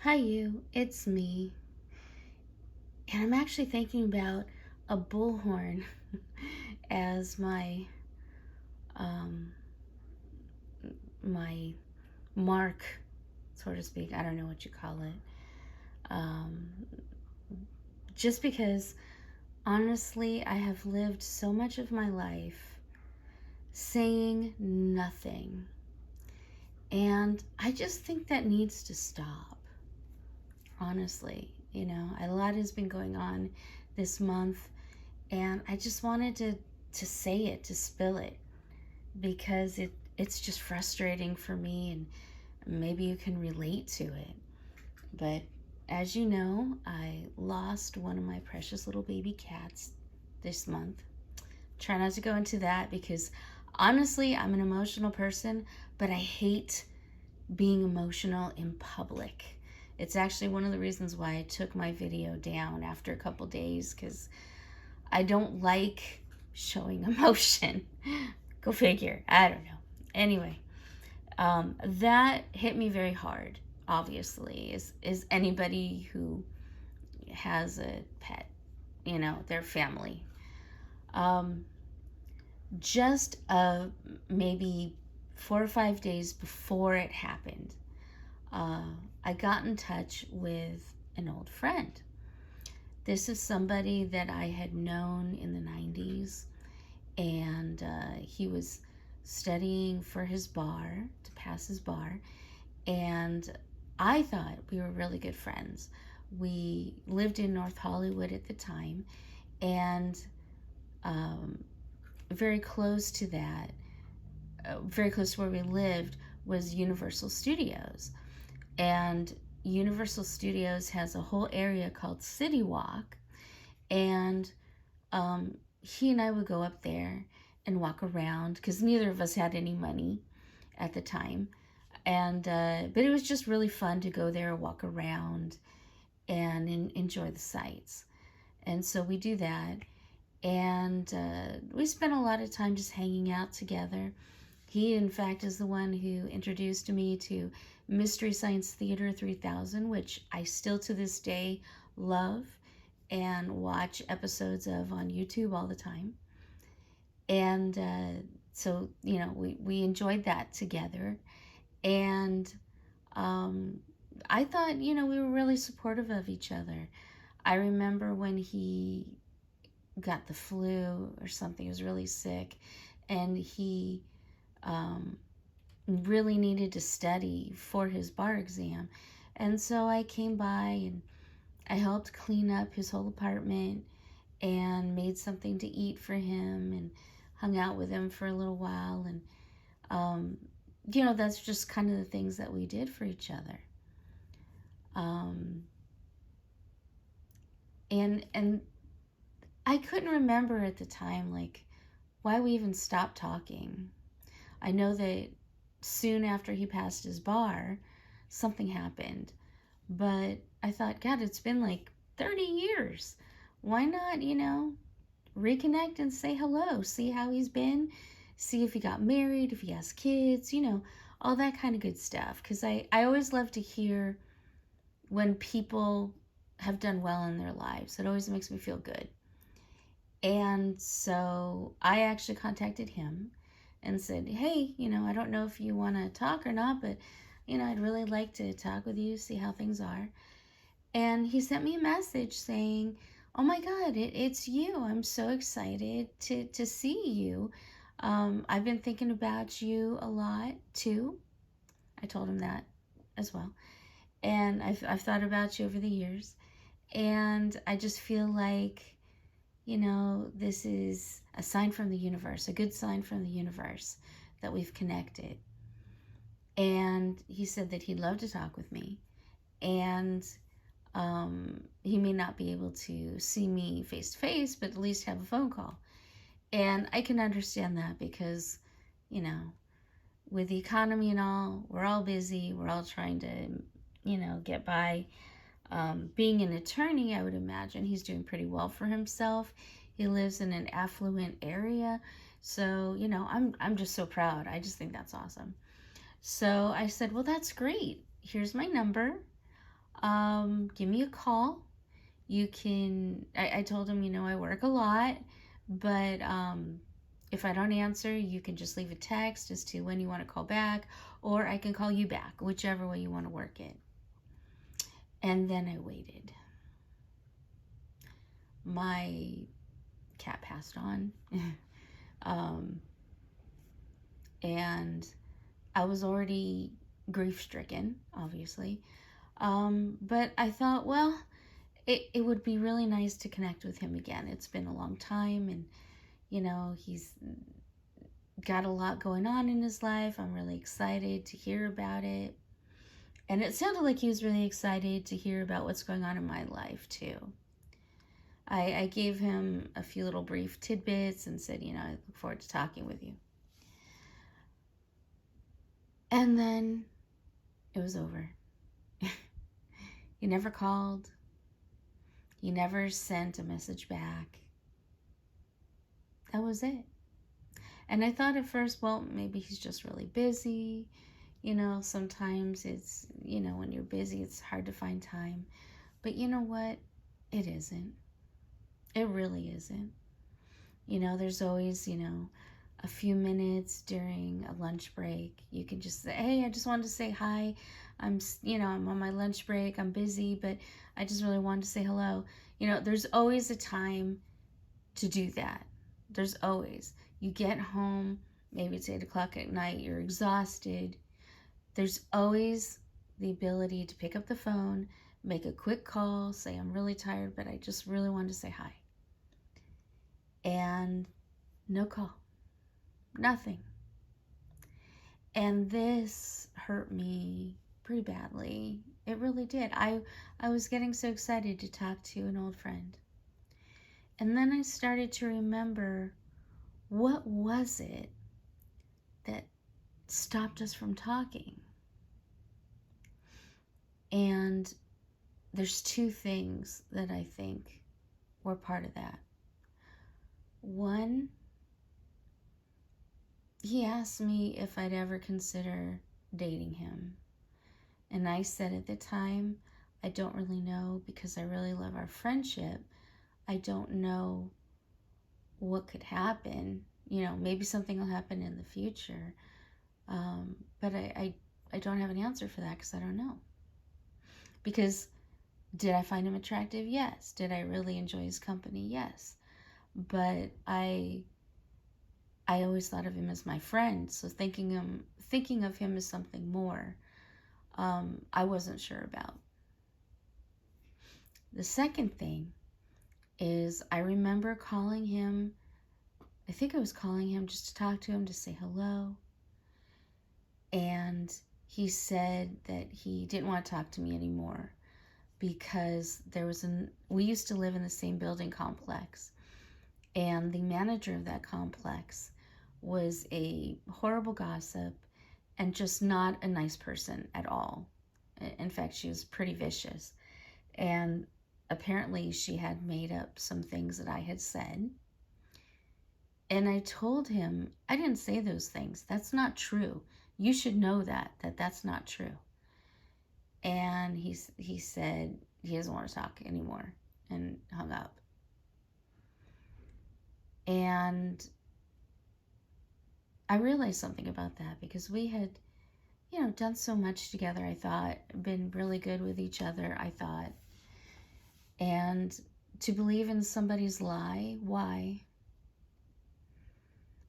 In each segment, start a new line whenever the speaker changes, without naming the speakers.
Hi, you. It's me. And I'm actually thinking about a bullhorn as um, my mark, so to speak. I don't know what you call it. Um, just because, honestly, I have lived so much of my life saying nothing. And I just think that needs to stop, honestly. A lot has been going on this month, and I just wanted to say it, to spill it, because it's just frustrating for me, and maybe you can relate to it. But as you know, I lost one of my precious little baby cats this month. Try not to go into that because honestly, I'm an emotional person, but I hate being emotional in public. It's actually one of the reasons why I took my video down after a couple days, because I don't like showing emotion. Go figure. I don't know. Anyway, that hit me very hard. Obviously, is anybody who has a pet, their family. Um, just maybe 4 or 5 days before it happened, uh, I got in touch with an old friend. This is somebody that I had known in the 90s, and he was studying for his bar, to pass his bar, and I thought we were really good friends. We lived in North Hollywood at the time, and um, very close to that, very close to where we lived, was Universal Studios. And Universal Studios has a whole area called City Walk, and he and I would go up there and walk around because neither of us had any money at the time. And but it was just really fun to go there, walk around, and enjoy the sights. And so we do that, and we spent a lot of time just hanging out together. He, in fact, is the one who introduced me to Mystery Science Theater 3000, which I still to this day love and watch episodes of on YouTube all the time. And so, we enjoyed that together. And um, I thought, we were really supportive of each other. I remember when he got the flu or something, he was really sick, and he um, really needed to study for his bar exam. And so I came by and I helped clean up his whole apartment and made something to eat for him and hung out with him for a little while. And, um, that's just kind of the things that we did for each other. Um, and I couldn't remember at the time, like, why we even stopped talking. I know that soon after he passed his bar, something happened. But I thought, God, it's been like 30 years. Why not, reconnect and say hello, see how he's been, see if he got married, if he has kids, all that kind of good stuff. Because I always love to hear when people have done well in their lives. It always makes me feel good. And so I actually contacted him and said, hey, I don't know if you want to talk or not, but, I'd really like to talk with you, see how things are. And he sent me a message saying, oh my God, it's you. I'm so excited to see you. I've been thinking about you a lot too. I told him that as well. And I've thought about you over the years. And I just feel like, this is a sign from the universe, a good sign from the universe that we've connected. And he said that he'd love to talk with me. And he may not be able to see me face to face, but at least have a phone call. And I can understand that because, you know, with the economy and all, we're all busy. We're all trying to, get by. Being an attorney, I would imagine he's doing pretty well for himself. He lives in an affluent area. So, I'm just so proud. I just think that's awesome. So I said, well, that's great. Here's my number. give me a call. You can, I told him, I work a lot, but if I don't answer, you can just leave a text as to when you want to call back, or I can call you back, whichever way you want to work it. And then I waited. My cat passed on. And I was already grief stricken, obviously. But I thought, well, it would be really nice to connect with him again. It's been a long time, and he's got a lot going on in his life. I'm really excited to hear about it. And it sounded like he was really excited to hear about what's going on in my life, too. I gave him a few little brief tidbits and said, I look forward to talking with you. And then it was over. He never called. He never sent a message back. That was it. And I thought at first, well, maybe he's just really busy. Sometimes it's, when you're busy, it's hard to find time. But you know what? It isn't. It really isn't. There's always, a few minutes during a lunch break. You can just say, hey, I just wanted to say hi. I'm on my lunch break. I'm busy, but I just really wanted to say hello. There's always a time to do that. There's always. You get home, maybe it's 8 o'clock at night, you're exhausted. There's always the ability to pick up the phone, make a quick call, say, I'm really tired, but I just really wanted to say hi. And no call. Nothing. And this hurt me pretty badly. It really did. I was getting so excited to talk to an old friend. And then I started to remember, what was it that stopped us from talking? And there's two things that I think were part of that. One, he asked me if I'd ever consider dating him. And I said at the time, I don't really know, because I really love our friendship. I don't know what could happen. Maybe something will happen in the future. But I don't have an answer for that, because I don't know. Because did I find him attractive? Yes. Did I really enjoy his company? Yes. But I always thought of him as my friend, so thinking of him as something more, I wasn't sure about. The second thing is, I remember calling him. I think I was calling him just to talk to him, to say hello. And he said that he didn't want to talk to me anymore, because we used to live in the same building complex. And the manager of that complex was a horrible gossip and just not a nice person at all. In fact, she was pretty vicious. And apparently she had made up some things that I had said. And I told him, I didn't say those things. That's not true. You should know that's not true. And he said he doesn't want to talk anymore, and hung up. And I realized something about that, because we had, done so much together, I thought, been really good with each other, I thought. And to believe in somebody's lie, why?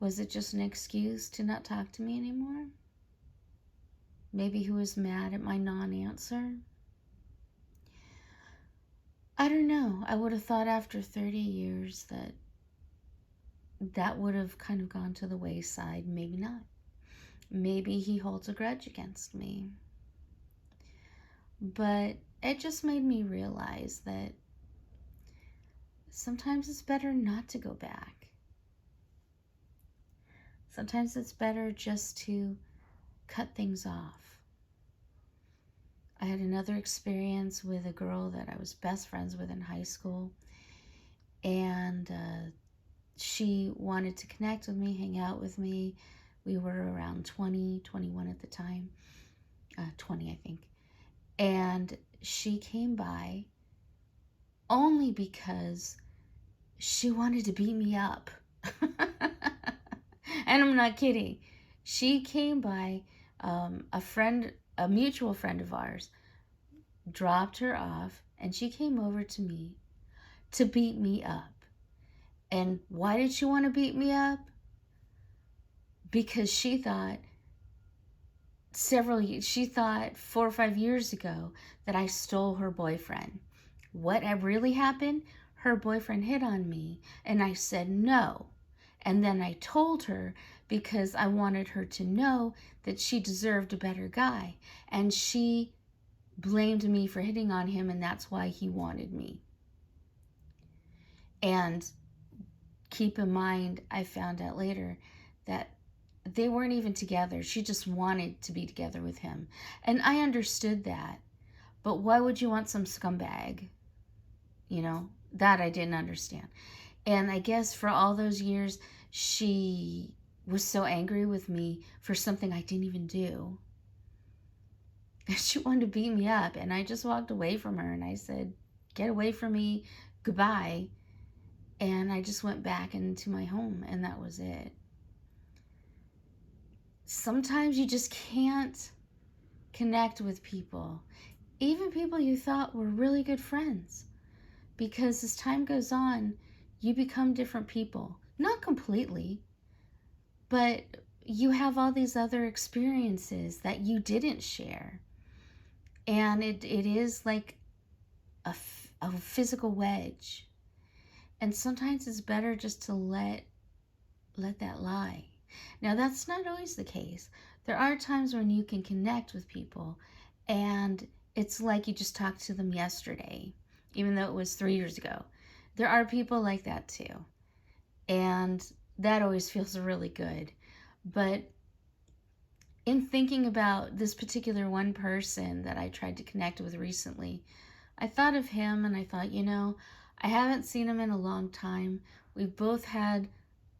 Was it just an excuse to not talk to me anymore? Maybe he was mad at my non-answer? I don't know. I would have thought after 30 years that would have kind of gone to the wayside. Maybe not. Maybe he holds a grudge against me. But it just made me realize that sometimes it's better not to go back. Sometimes it's better just to cut things off. I had another experience with a girl that I was best friends with in high school. And she wanted to connect with me, hang out with me. We were around 20, 21 at the time. 20, I think. And she came by only because she wanted to beat me up. And I'm not kidding. She came by, a mutual friend of ours, dropped her off, and she came over to me to beat me up. And why did she want to beat me up? Because she thought 4 or 5 years ago that I stole her boyfriend. What had really happened? Her boyfriend hit on me, and I said no. And then I told her because I wanted her to know that she deserved a better guy. And she blamed me for hitting on him, and that's why he wanted me. And keep in mind, I found out later that they weren't even together. She just wanted to be together with him. And I understood that. But why would you want some scumbag? You know, that I didn't understand. And I guess for all those years, she was so angry with me for something I didn't even do. She wanted to beat me up, and I just walked away from her, and I said, get away from me, goodbye. And I just went back into my home, and that was it. Sometimes you just can't connect with people, even people you thought were really good friends, because as time goes on, you become different people. Not completely, but you have all these other experiences that you didn't share. And it is like a physical wedge. And sometimes it's better just to let that lie. Now, that's not always the case. There are times when you can connect with people and it's like you just talked to them yesterday, even though it was 3 years ago. There are people like that too. And that always feels really good. But in thinking about this particular one person that I tried to connect with recently, I thought of him and I thought, I haven't seen him in a long time. We've both had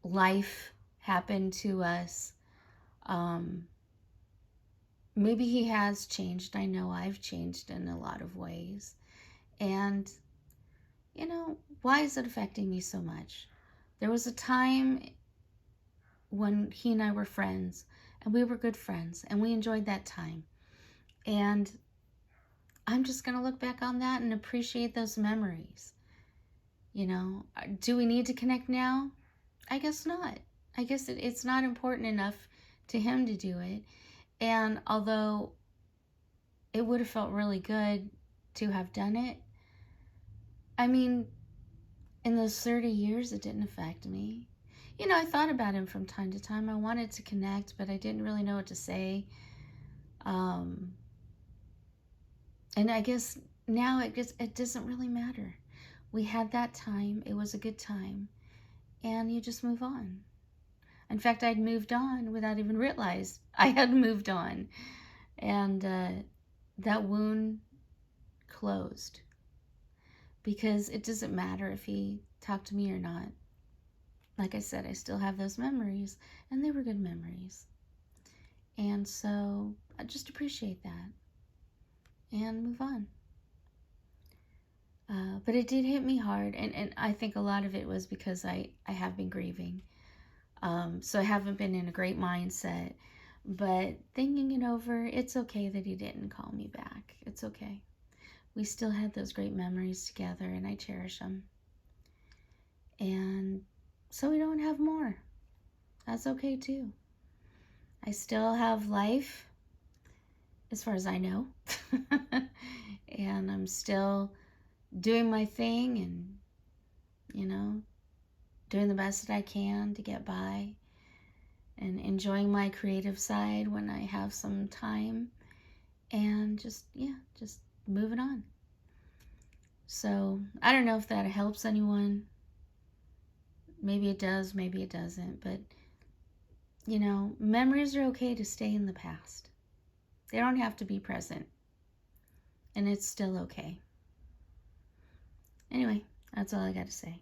life happen to us. Maybe he has changed. I know I've changed in a lot of ways. And, why is it affecting me so much? There was a time when he and I were friends, and we were good friends, and we enjoyed that time. And I'm just going to look back on that and appreciate those memories. Do we need to connect now? I guess not. I guess it's not important enough to him to do it. And although it would have felt really good to have done it, I mean, in those 30 years, it didn't affect me. I thought about him from time to time. I wanted to connect, but I didn't really know what to say. And I guess now it doesn't really matter. We had that time. It was a good time. And you just move on. In fact, I'd moved on without even realizing I had moved on. And that wound closed. Because it doesn't matter if he talked to me or not. Like I said, I still have those memories, and they were good memories. And so I just appreciate that and move on. But it did hit me hard, and I think a lot of it was because I have been grieving. So I haven't been in a great mindset. But thinking it over, it's okay that he didn't call me back. It's okay. We still had those great memories together, and I cherish them. And so we don't have more. That's okay too. I still have life, as far as I know. And I'm still doing my thing and, doing the best that I can to get by and enjoying my creative side when I have some time and just moving on. So I don't know if that helps anyone. Maybe it does, maybe it doesn't, but memories are okay to stay in the past. They don't have to be present. And it's still okay. Anyway, that's all I got to say.